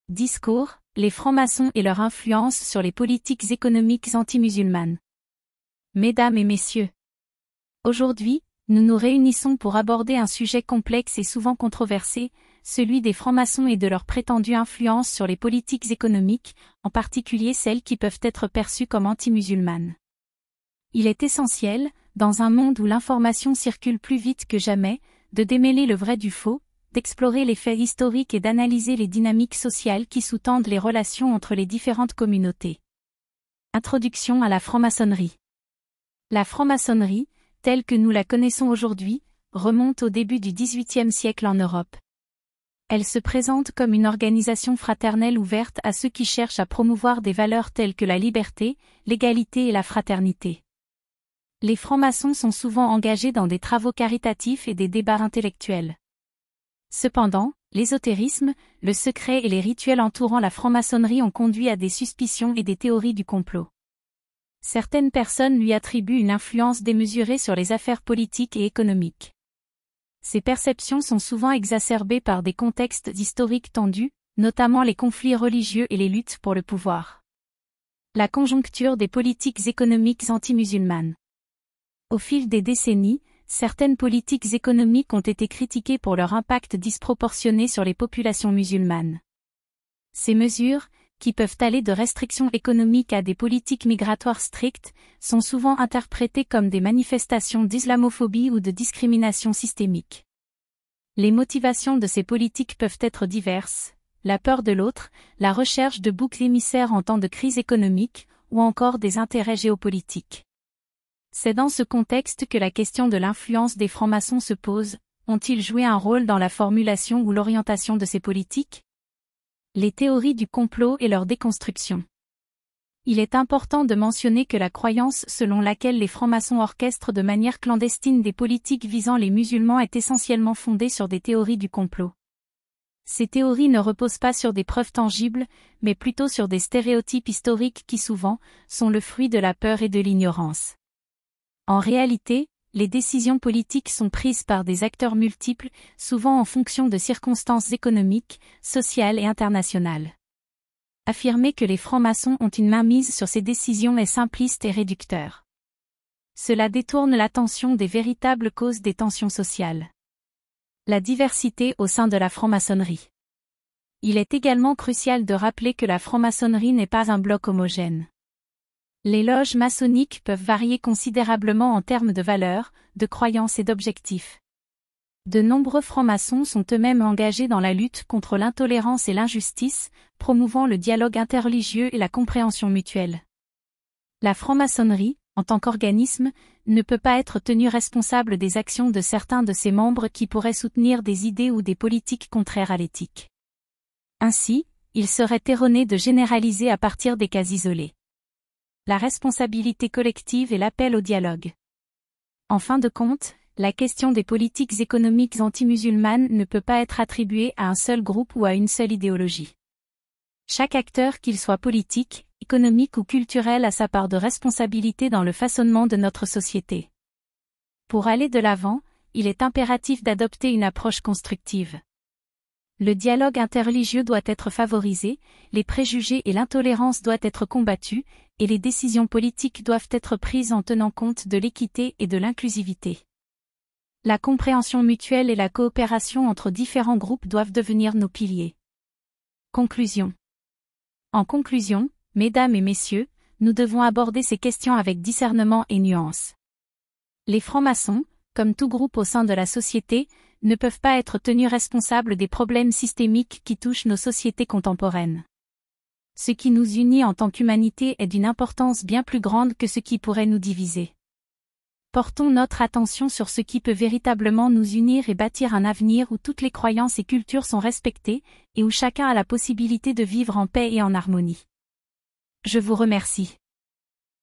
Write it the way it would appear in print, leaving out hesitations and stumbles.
Discours, les francs-maçons et leur influence sur les politiques économiques anti-musulmanes. Mesdames et messieurs, aujourd'hui, nous nous réunissons pour aborder un sujet complexe et souvent controversé, celui des francs-maçons et de leur prétendue influence sur les politiques économiques, en particulier celles qui peuvent être perçues comme anti-musulmanes. Il est essentiel, dans un monde où l'information circule plus vite que jamais, de démêler le vrai du faux, d'explorer les faits historiques et d'analyser les dynamiques sociales qui sous-tendent les relations entre les différentes communautés. Introduction à la franc-maçonnerie. La franc-maçonnerie, telle que nous la connaissons aujourd'hui, remonte au début du XVIIIe siècle en Europe. Elle se présente comme une organisation fraternelle ouverte à ceux qui cherchent à promouvoir des valeurs telles que la liberté, l'égalité et la fraternité. Les francs-maçons sont souvent engagés dans des travaux caritatifs et des débats intellectuels. Cependant, l'ésotérisme, le secret et les rituels entourant la franc-maçonnerie ont conduit à des suspicions et des théories du complot. Certaines personnes lui attribuent une influence démesurée sur les affaires politiques et économiques. Ces perceptions sont souvent exacerbées par des contextes historiques tendus, notamment les conflits religieux et les luttes pour le pouvoir. La conjoncture des politiques économiques anti-musulmanes. Au fil des décennies, certaines politiques économiques ont été critiquées pour leur impact disproportionné sur les populations musulmanes. Ces mesures, qui peuvent aller de restrictions économiques à des politiques migratoires strictes, sont souvent interprétées comme des manifestations d'islamophobie ou de discrimination systémique. Les motivations de ces politiques peuvent être diverses, la peur de l'autre, la recherche de boucs émissaires en temps de crise économique, ou encore des intérêts géopolitiques. C'est dans ce contexte que la question de l'influence des francs-maçons se pose, ont-ils joué un rôle dans la formulation ou l'orientation de ces politiques ? Les théories du complot et leur déconstruction. Il est important de mentionner que la croyance selon laquelle les francs-maçons orchestrent de manière clandestine des politiques visant les musulmans est essentiellement fondée sur des théories du complot. Ces théories ne reposent pas sur des preuves tangibles, mais plutôt sur des stéréotypes historiques qui souvent sont le fruit de la peur et de l'ignorance. En réalité, les décisions politiques sont prises par des acteurs multiples, souvent en fonction de circonstances économiques, sociales et internationales. Affirmer que les francs-maçons ont une mainmise sur ces décisions est simpliste et réducteur. Cela détourne l'attention des véritables causes des tensions sociales. La diversité au sein de la franc-maçonnerie. Il est également crucial de rappeler que la franc-maçonnerie n'est pas un bloc homogène. Les loges maçonniques peuvent varier considérablement en termes de valeurs, de croyances et d'objectifs. De nombreux francs-maçons sont eux-mêmes engagés dans la lutte contre l'intolérance et l'injustice, promouvant le dialogue interreligieux et la compréhension mutuelle. La franc-maçonnerie, en tant qu'organisme, ne peut pas être tenue responsable des actions de certains de ses membres qui pourraient soutenir des idées ou des politiques contraires à l'éthique. Ainsi, il serait erroné de généraliser à partir des cas isolés. La responsabilité collective et l'appel au dialogue. En fin de compte, la question des politiques économiques anti-musulmanes ne peut pas être attribuée à un seul groupe ou à une seule idéologie. Chaque acteur, qu'il soit politique, économique ou culturel, a sa part de responsabilité dans le façonnement de notre société. Pour aller de l'avant, il est impératif d'adopter une approche constructive. Le dialogue interreligieux doit être favorisé, les préjugés et l'intolérance doivent être combattus, et les décisions politiques doivent être prises en tenant compte de l'équité et de l'inclusivité. La compréhension mutuelle et la coopération entre différents groupes doivent devenir nos piliers. Conclusion. En conclusion, mesdames et messieurs, nous devons aborder ces questions avec discernement et nuance. Les francs-maçons, comme tout groupe au sein de la société, ne peuvent pas être tenus responsables des problèmes systémiques qui touchent nos sociétés contemporaines. Ce qui nous unit en tant qu'humanité est d'une importance bien plus grande que ce qui pourrait nous diviser. Portons notre attention sur ce qui peut véritablement nous unir et bâtir un avenir où toutes les croyances et cultures sont respectées, et où chacun a la possibilité de vivre en paix et en harmonie. Je vous remercie.